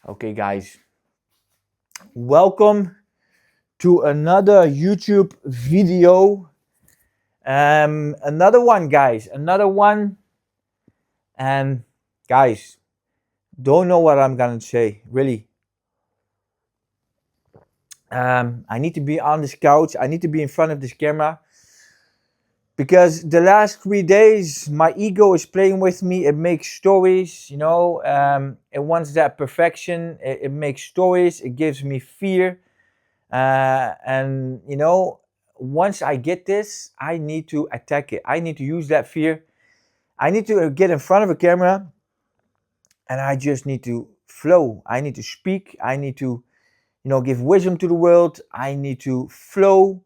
Okay, guys, welcome to another YouTube video. Another one, guys, another one. And guys, don't know what I'm gonna say. Really, I need to be on this couch. I need to be in front of this camera because the last 3 days, my ego is playing with me. It makes stories, it wants that perfection. It makes stories. It gives me fear. And once I get this, I need to attack it. I need to use that fear. I need to get in front of a camera and I just need to flow. I need to speak. I need to, give wisdom to the world. I need to flow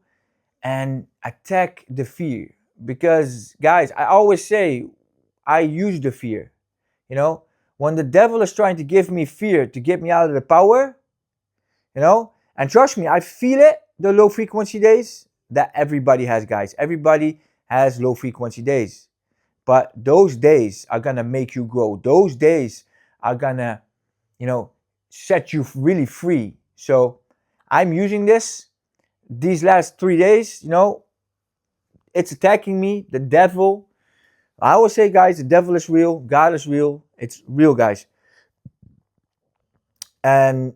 and attack the fear. Because, guys, I always say I use the fear. When the devil is trying to give me fear to get me out of the power, and trust me, I feel it, the low frequency days that everybody has, guys. Everybody has low frequency days. But those days are gonna make you grow. Those days are gonna, set you really free. So I'm using this these last 3 days, it's attacking me, the devil. I always say, guys, the devil is real, God is real, it's real, guys. And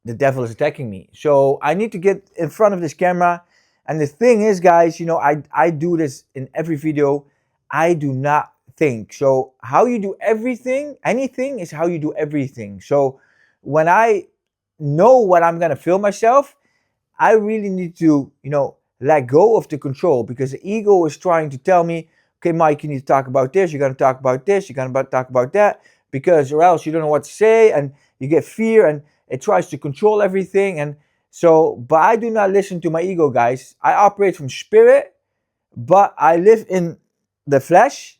the devil is attacking me. So I need to get in front of this camera. And the thing is, guys, I do this in every video. I do not think. So how you do anything is how you do everything. So when I know what I'm going to film myself, I really need to, let go of the control, because the ego is trying to tell me, okay, Mike, you need to talk about this. You're going to talk about this. You're going to talk about that, because or else you don't know what to say and you get fear and it tries to control everything. And so, but I do not listen to my ego, guys. I operate from spirit, but I live in the flesh.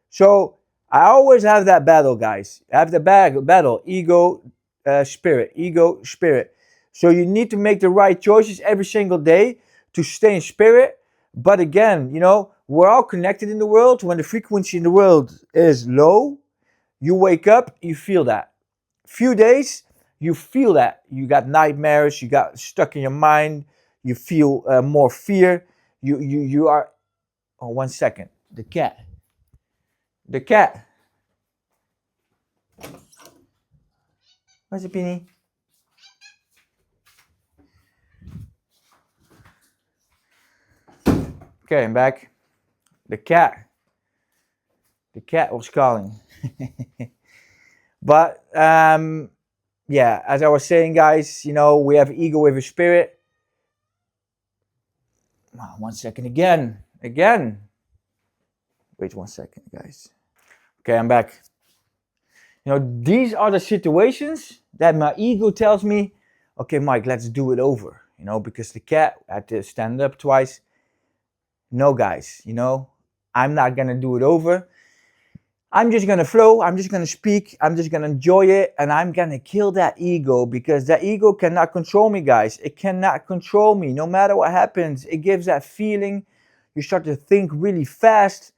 So I always have that battle, guys. I have the battle, ego, spirit, ego, spirit. So you need to make the right choices every single day to stay in spirit. But again, we're all connected in the world. When the frequency in the world is low, you wake up, you feel that. Few days, you feel that. You got nightmares, you got stuck in your mind, you feel more fear. You are, oh, 1 second. The cat. Where's the Penny? Okay, I'm back. The cat was calling. But yeah, as I was saying, guys, we have ego with a spirit. 1 second again. Wait 1 second, guys. Okay, I'm back. These are the situations that my ego tells me, okay, Mike, let's do it over. Because the cat had to stand up twice. No, guys, I'm not gonna do it over. I'm just gonna flow, I'm just gonna speak, I'm just gonna enjoy it, and I'm gonna kill that ego, because that ego cannot control me, guys. It cannot control me. No matter what happens, it gives that feeling. You start to think really fast,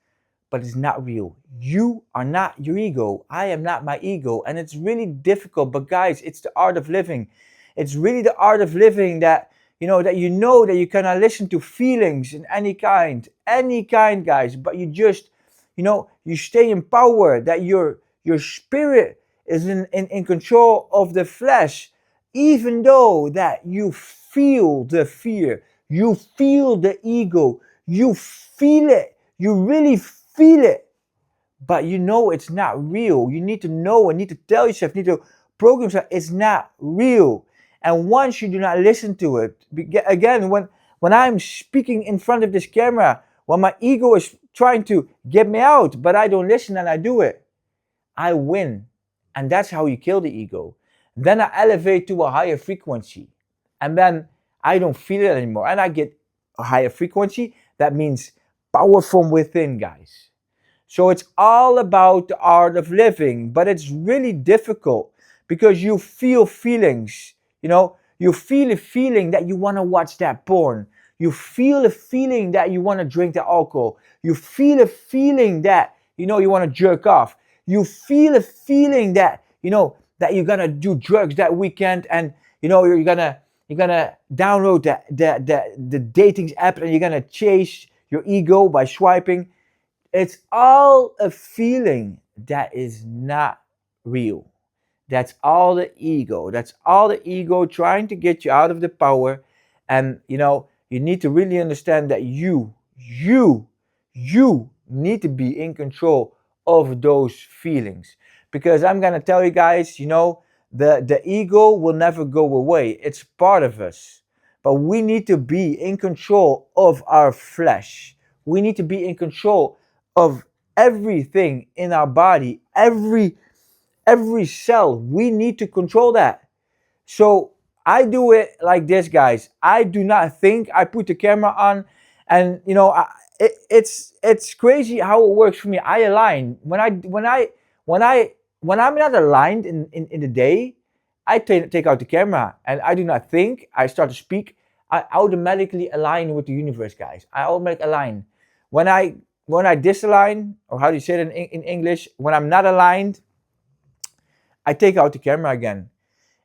but it's not real. You are not your ego. I am not my ego. And it's really difficult, but guys, it's the art of living. It's really the art of living that that you cannot listen to feelings in any kind, guys, but you just, you stay in power, that your spirit is in control of the flesh, even though that you feel the fear, you feel the ego, you feel it, you really feel it, but it's not real. You need to know and need to tell yourself, need to program yourself, it's not real. And once you do not listen to it, again, when I'm speaking in front of this camera, when my ego is trying to get me out, but I don't listen and I do it, I win. And that's how you kill the ego. Then I elevate to a higher frequency. And then I don't feel it anymore. And I get a higher frequency. That means power from within, guys. So it's all about the art of living, but it's really difficult because you feel feelings. You feel a feeling that you want to watch that porn. You feel a feeling that you want to drink the alcohol. You feel a feeling that, you want to jerk off. You feel a feeling that, that you're gonna do drugs that weekend, and you're gonna download the dating app, and you're gonna chase your ego by swiping. It's all a feeling that is not real. That's all the ego. That's all the ego trying to get you out of the power. And you need to really understand that you need to be in control of those feelings. Because I'm gonna tell you guys, the ego will never go away. It's part of us. But we need to be in control of our flesh. We need to be in control of everything in our body, every cell. We need to control that. So I do it like this, guys. I do not think. I put the camera on, and it's crazy how it works for me. I align when I'm not aligned in the day. I take out the camera and I do not think. I start to speak. I automatically align with the universe, guys. I automatically align. When I disalign, or how do you say it in English? When I'm not aligned, I take out the camera again.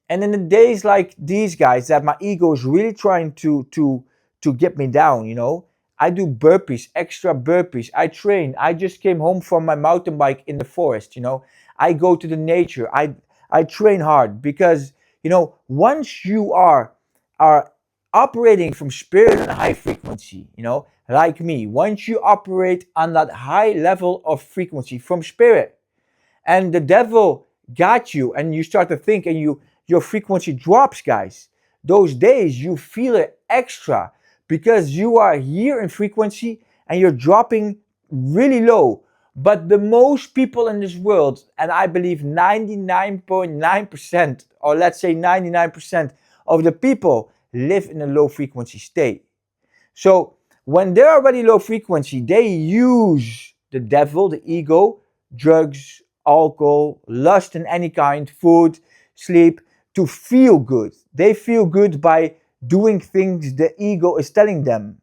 And in the days like these, guys, that my ego is really trying to get me down, I do burpees, extra burpees. I train. I just came home from my mountain bike in the forest. I go to the nature. I train hard because once you are operating from spirit and high frequency, like me, once you operate on that high level of frequency from spirit, and the devil got you, and you start to think, and your frequency drops, guys. Those days you feel it extra because you are here in frequency and you're dropping really low. But the most people in this world, and I believe 99.9%, or let's say 99% of the people, live in a low frequency state. So when they're already low frequency, they use the devil, the ego, drugs, alcohol, lust in any kind, food, sleep, to feel good. They feel good by doing things the ego is telling them.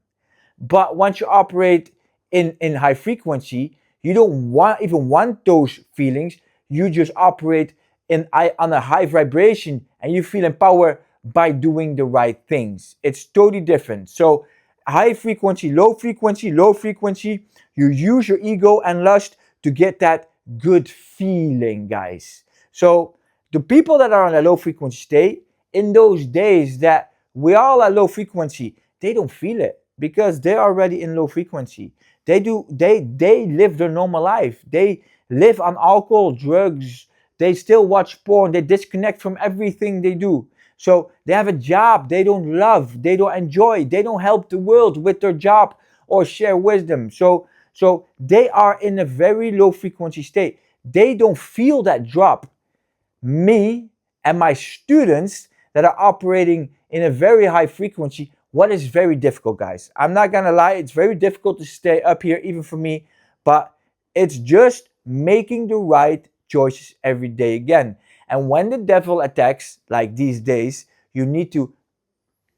But once you operate in high frequency, you don't even want those feelings. You just operate on a high vibration, and you feel empowered by doing the right things. It's totally different. So high frequency, low frequency, low frequency. You use your ego and lust to get that good feeling, guys. So the people that are on a low frequency state, in those days that we all are low frequency, they don't feel it because they're already in low frequency. They live their normal life. They live on alcohol, drugs. They still watch porn. They disconnect from everything they do. So they have a job they don't love, they don't enjoy, they don't help the world with their job or share wisdom. So they are in a very low frequency state. They don't feel that drop. Me and my students that are operating in a very high frequency, what is very difficult, guys? I'm not gonna lie, it's very difficult to stay up here even for me, but it's just making the right choices every day again. And when the devil attacks, like these days, you need to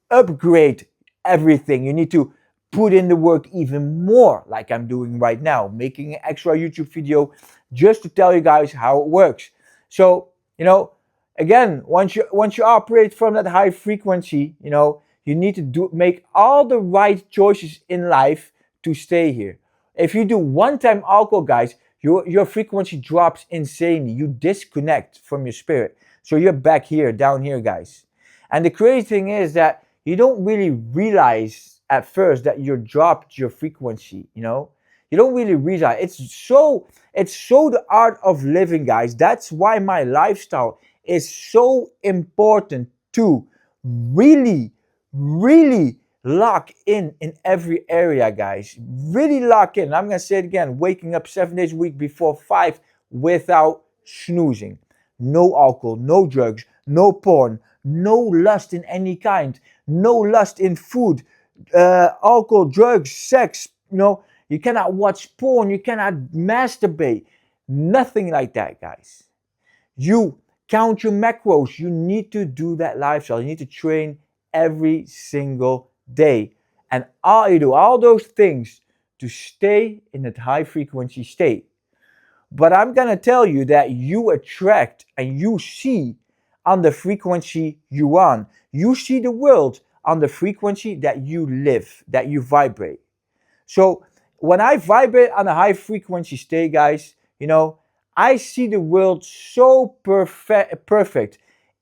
upgrade everything. You need to put in the work even more, like I'm doing right now, making an extra YouTube video just to tell you guys how it works. So, again, once you operate from that high frequency, you need to make all the right choices in life to stay here. If you do one-time alcohol, guys, your frequency drops insanely. You disconnect from your spirit. So you're back here, down here, guys. And the crazy thing is that you don't really realize at first that you dropped your frequency, You don't really realize. It's so the art of living, guys. That's why my lifestyle is so important to really, really lock in every area, guys. Really lock in. I'm going to say it again. Waking up 7 days a week before 5 without snoozing. No alcohol, no drugs, no porn, no lust in any kind, no lust in food, alcohol, drugs, sex. You cannot watch porn. You cannot masturbate. Nothing like that, guys. You count your macros. You need to do that lifestyle. You need to train every single day. And you do all those things to stay in that high frequency state. But I'm going to tell you that you attract and you see on the frequency you on. You see the world on the frequency that you live, that you vibrate. So when I vibrate on a high frequency state, guys, I see the world so perfect.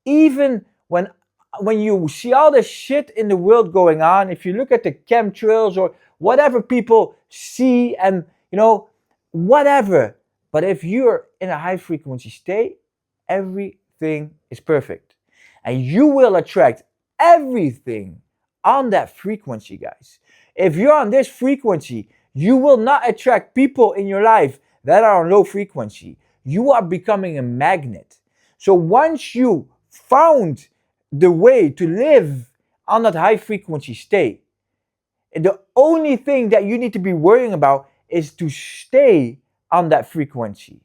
Even when you see all the shit in the world going on, if you look at the chemtrails or whatever people see and, whatever. But if you're in a high frequency state, everything is perfect. And you will attract everything on that frequency, guys. If you're on this frequency, you will not attract people in your life that are on low frequency. You are becoming a magnet. So once you found the way to live on that high frequency state, the only thing that you need to be worrying about is to stay on that frequency.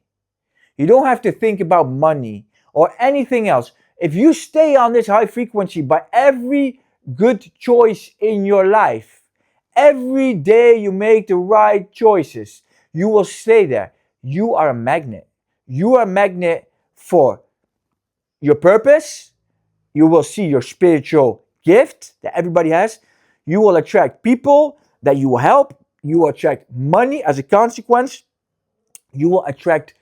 You don't have to think about money or anything else. If you stay on this high frequency by every good choice in your life, every day you make the right choices, you will stay there. You are a magnet. You are a magnet for your purpose. You will see your spiritual gift that everybody has. You will attract people that you will help. You will attract money as a consequence. You will attract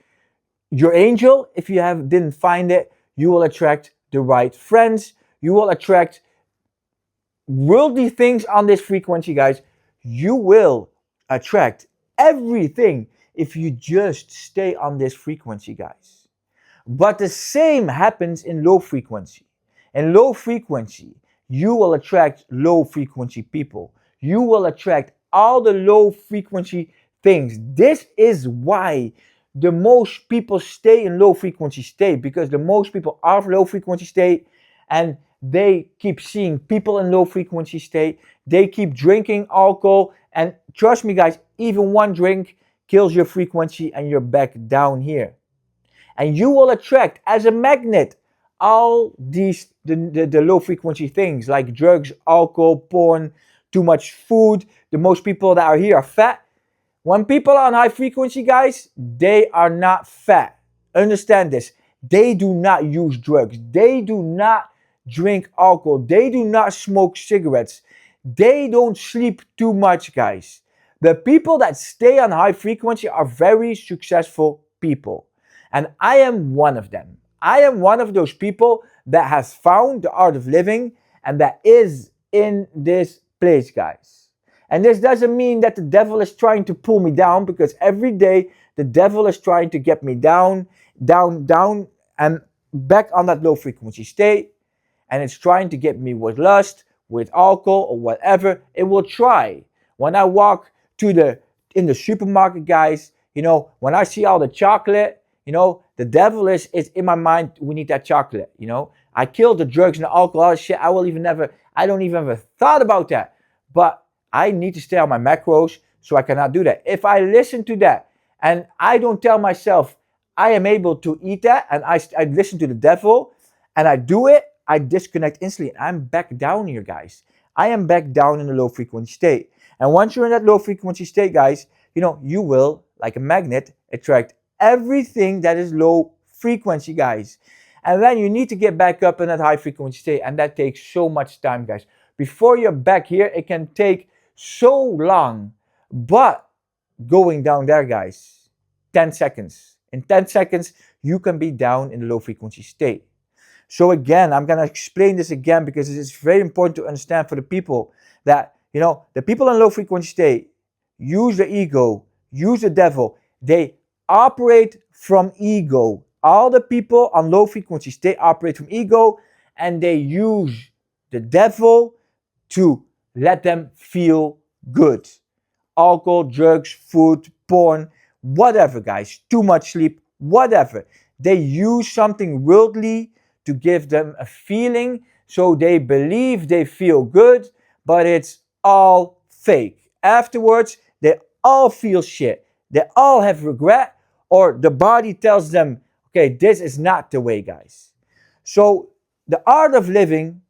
your angel if you didn't find it. You will attract the right friends. You will attract worldly things on this frequency, guys. You will attract everything if you just stay on this frequency, guys. But the same happens in low frequency. In low frequency, you will attract low frequency people. You will attract all the low frequency things. This is why the most people stay in low frequency state, because the most people are low frequency state and they keep seeing people in low frequency state. They keep drinking alcohol, and trust me, guys, even one drink kills your frequency and you're back down here. And you will attract as a magnet all these the low frequency things like drugs, alcohol, porn, too much food. The most people that are here are fat. When people are on high frequency, guys, they are not fat. Understand this. They do not use drugs. They do not drink alcohol. They do not smoke cigarettes. They don't sleep too much, guys. The people that stay on high frequency are very successful people. And I am one of them. I am one of those people that has found the art of living and that is in this place, guys. And this doesn't mean that the devil is trying to pull me down, because every day the devil is trying to get me down, and back on that low frequency state. And it's trying to get me with lust, with alcohol, or whatever. It will try. When I walk in the supermarket, guys, when I see all the chocolate, the devil is in my mind. We need that chocolate. I killed the drugs and the alcohol, all shit. I don't even ever thought about that. But I need to stay on my macros, so I cannot do that. If I listen to that and I don't tell myself I am able to eat that, and I listen to the devil and I do it, I disconnect instantly. I'm back down here, guys. I am back down in the low frequency state. And once you're in that low frequency state, guys, you will, like a magnet, attract everything that is low frequency, guys. And then you need to get back up in that high frequency state. And that takes so much time, guys. Before you're back here, it can take so long. But going down there, guys, 10 seconds. In 10 seconds, you can be down in the low frequency state. So again, I'm going to explain this again, because it is very important to understand for the people that, the people in low frequency state use the ego, use the devil. They operate from ego. All the people on low frequency state operate from ego, and they use the devil to let them feel good. Alcohol, drugs, food, porn, whatever, guys. Too much sleep, whatever. They use something worldly to give them a feeling, so they believe they feel good, but it's all fake. Afterwards, they all feel shit. They all have regret, or the body tells them, okay, this is not the way, guys. So the art of living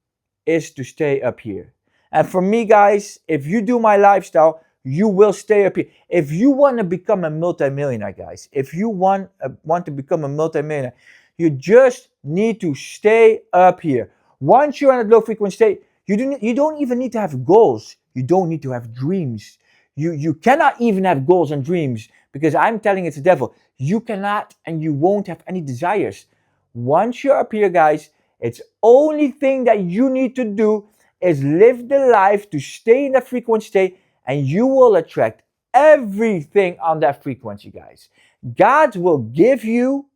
is to stay up here. And for me, guys, if you do my lifestyle, you will stay up here. If you want to become a multimillionaire, guys, if you want to become a multimillionaire, you just need to stay up here. Once you're in a low frequency state, you don't even need to have goals. You don't need to have dreams. You cannot even have goals and dreams, because I'm telling it's the devil. You cannot and you won't have any desires. Once you're up here, guys, it's only thing that you need to do is live the life to stay in that frequency state, and you will attract everything on that frequency, guys. God will give you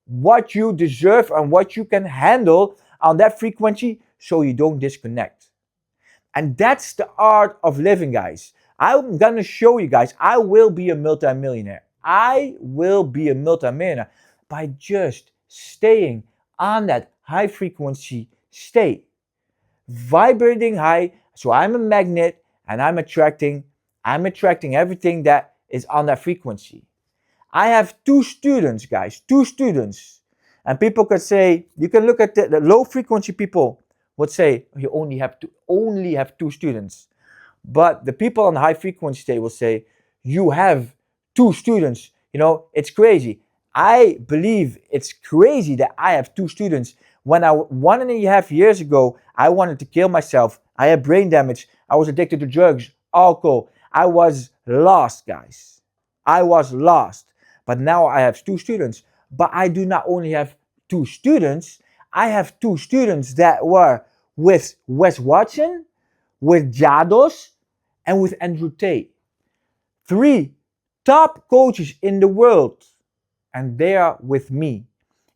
what you deserve and what you can handle on that frequency, so you don't disconnect. And that's the art of living, guys. I'm gonna show you guys, I will be a multimillionaire. I will be a multimillionaire by just staying on that high frequency state, vibrating high. So I'm a magnet, and I'm attracting everything that is on that frequency. I have two students, guys, two students. And people could say, you can look at the low frequency people would say, you only have two students. But the people on the high frequency state will say, you have two students. You know, it's crazy. I believe it's crazy that I have two students. When 1.5 years ago, I wanted to kill myself. I had brain damage. I was addicted to drugs, alcohol. I was lost, guys. I was lost. But now I have two students. But I do not only have two students, I have two students that were with Wes Watson, with Jados, and with Andrew Tate. 3 top coaches in the world. And they are with me.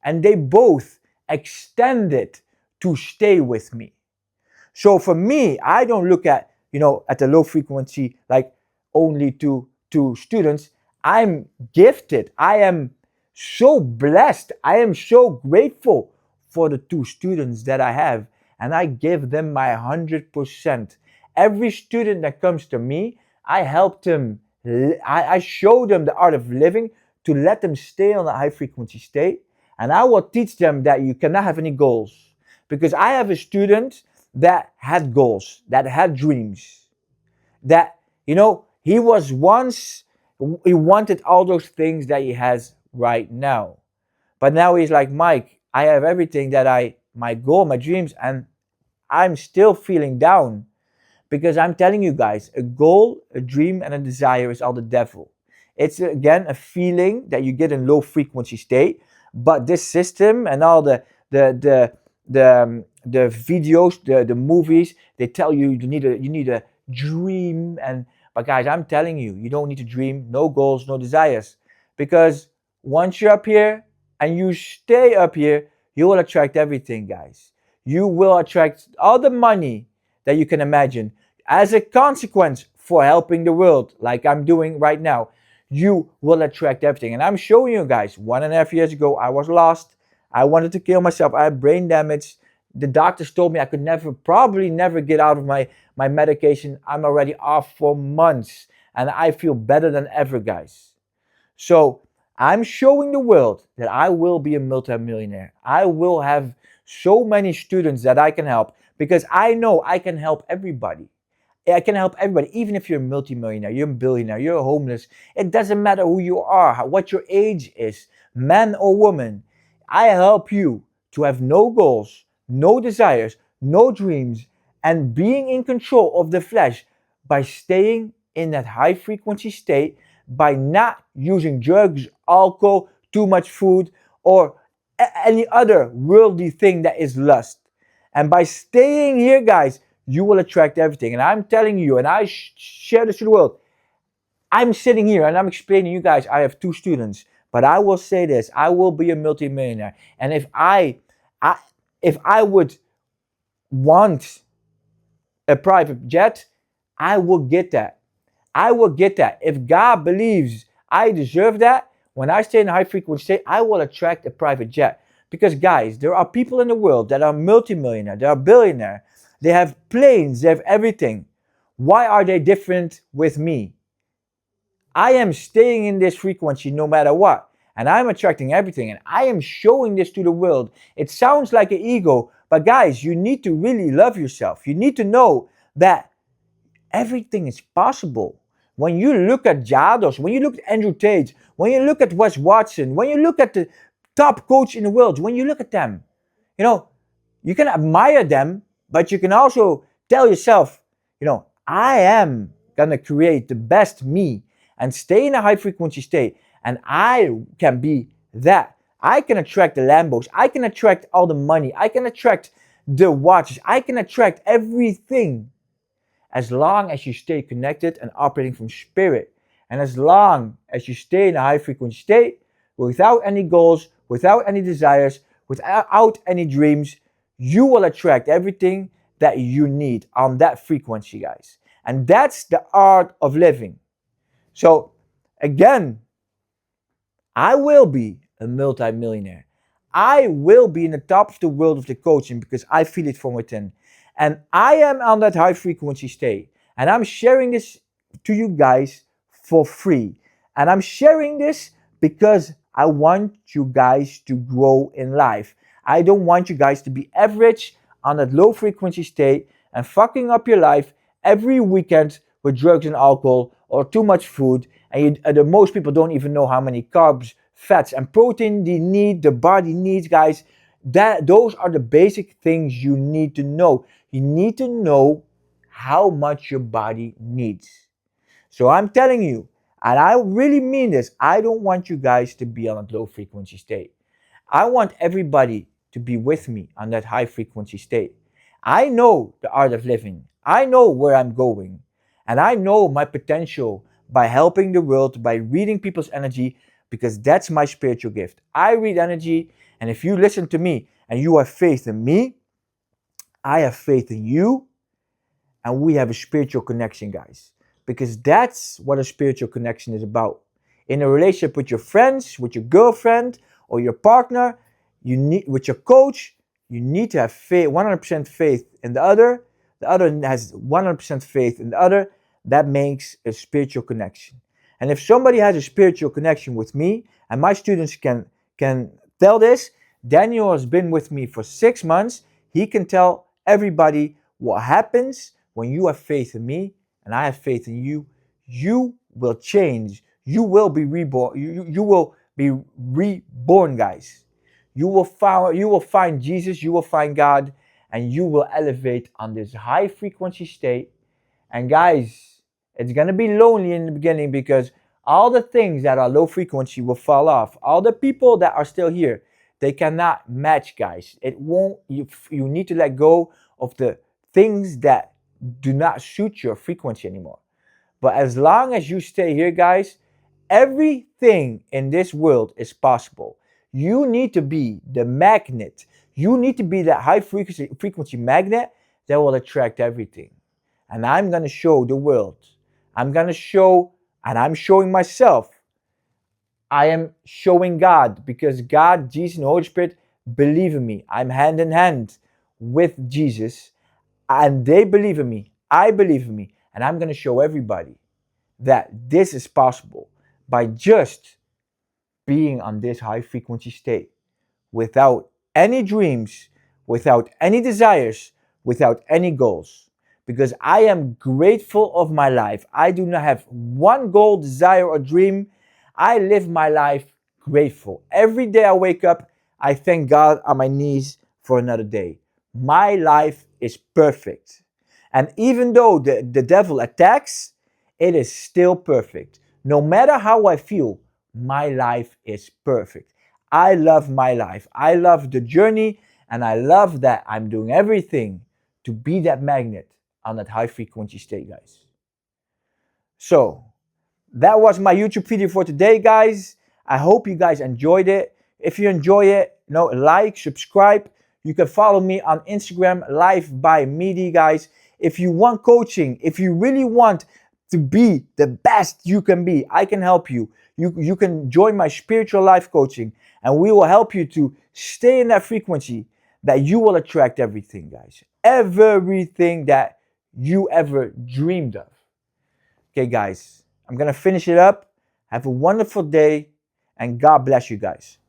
And they both extended to stay with me. So for me, I don't look at, at the low frequency, like only two students. I'm gifted. I am so blessed. I am so grateful for the two students that I have. And I give them my 100%. Every student that comes to me, I help them. I show them the art of living to let them stay on a high frequency state. And I will teach them that you cannot have any goals. Because I have a student that had goals, that had dreams. That, he wanted all those things that he has right now. But now he's like, Mike, I have everything that my goal, my dreams, and I'm still feeling down. Because I'm telling you guys, a goal, a dream, and a desire is all the devil. It's again a feeling that you get in low frequency state. But this system and all the videos, the movies, they tell you you need a dream. But guys, I'm telling you, you don't need to dream. No goals, no desires. Because once you're up here and you stay up here, you will attract everything, guys. You will attract all the money that you can imagine. As a consequence for helping the world, like I'm doing right now, you will attract everything. And I'm showing you guys, 1.5 years ago, I was lost. I wanted to kill myself. I had brain damage. The doctors told me I could probably never get out of my medication. I'm already off for months. And I feel better than ever, guys. So I'm showing the world that I will be a multimillionaire. I will have so many students that I can help, because I know I can help everybody. I can help everybody, even if you're a multimillionaire, you're a billionaire, you're homeless. It doesn't matter who you are, what your age is, man or woman. I help you to have no goals, no desires, no dreams, and being in control of the flesh by staying in that high frequency state, by not using drugs, alcohol, too much food, or any other worldly thing that is lust. And by staying here, guys, you will attract everything. And I'm telling you, and I share this to the world. I'm sitting here and I'm explaining to you guys, I have two students. But I will say this, I will be a multimillionaire. And if I would want a private jet, I will get that. I will get that. If God believes I deserve that, when I stay in a high frequency state, I will attract a private jet. Because guys, there are people in the world that are multimillionaire, they are billionaire. They have planes, they have everything. Why are they different with me? I am staying in this frequency no matter what. And I'm attracting everything. And I am showing this to the world. It sounds like an ego. But guys, you need to really love yourself. You need to know that everything is possible. when you look at Jados, when you look at Andrew Tate, when you look at Wes Watson, when you look at the top coach in the world, when you look at them, you know, you can admire them, but you can also tell yourself, you know, I am gonna create the best me and stay in a high frequency state, and I can be that. I can attract the Lambos, I can attract all the money, I can attract the watches, I can attract everything as long as you stay connected and operating from spirit. And as long as you stay in a high frequency state, without any goals, without any desires, without any dreams, you will attract everything that you need on that frequency, guys. And that's the art of living. So, again, I will be a multi-millionaire. I will be in the top of the world of the coaching because I feel it from within. And I am on that high frequency state. And I'm sharing this to you guys for free. And I'm sharing this because I want you guys to grow in life. I don't want you guys to be average on that low frequency state and fucking up your life every weekend with drugs and alcohol or too much food. And most people don't even know how many carbs, fats, and protein the body needs, guys. Those are the basic things you need to know. You need to know how much your body needs. So I'm telling you, and I really mean this, I don't want you guys to be on a low frequency state. I want everybody to be with me on that high frequency state. I know the art of living. I know where I'm going. And I know my potential by helping the world, by reading people's energy, because that's my spiritual gift. I read energy, and if you listen to me and you have faith in me, I have faith in you, and we have a spiritual connection, guys. Because that's what a spiritual connection is about. In a relationship with your friends, with your girlfriend, or your partner, with your coach, you need to have faith, 100% faith in the other. The other has 100% faith in the other. That makes a spiritual connection. And if somebody has a spiritual connection with me, and my students can tell this, Daniel has been with me for 6 months. He can tell everybody what happens when you have faith in me and I have faith in you. You will change. You will be reborn. You will be reborn, guys. You will find Jesus. You will find God, and you will elevate on this high frequency state. And guys, it's gonna be lonely in the beginning because all the things that are low frequency will fall off. All the people that are still here, they cannot match, guys. It won't. You need to let go of the things that do not suit your frequency anymore. But as long as you stay here, guys, everything in this world is possible. You need to be the magnet. You need to be that high frequency magnet that will attract everything. And I'm going to show the world. I'm going to show, and I'm showing myself. I am showing God, because God, Jesus, and the Holy Spirit believe in me. I'm hand in hand with Jesus, and they believe in me. I believe in me. And I'm going to show everybody that this is possible by just being on this high frequency state without any dreams, without any desires, without any goals. Because I am grateful of my life. I do not have one goal, desire, or dream. I live my life grateful. Every day I wake up, I thank God on my knees for another day. My life is perfect. And even though the devil attacks, it is still perfect. No matter how I feel, my life is perfect. I love my life. I love the journey, and I love that I'm doing everything to be that magnet on that high frequency state, guys. So, that was my YouTube video for today, guys. I hope you guys enjoyed it. If you enjoy it, like, subscribe. You can follow me on Instagram, Life by Mehdi, guys. If you want coaching, if you really want to be the best you can be, I can help you. You can join my spiritual life coaching, and we will help you to stay in that frequency that you will attract everything, guys. Everything that you ever dreamed of. Okay, guys, I'm going to finish it up. Have a wonderful day, and God bless you guys.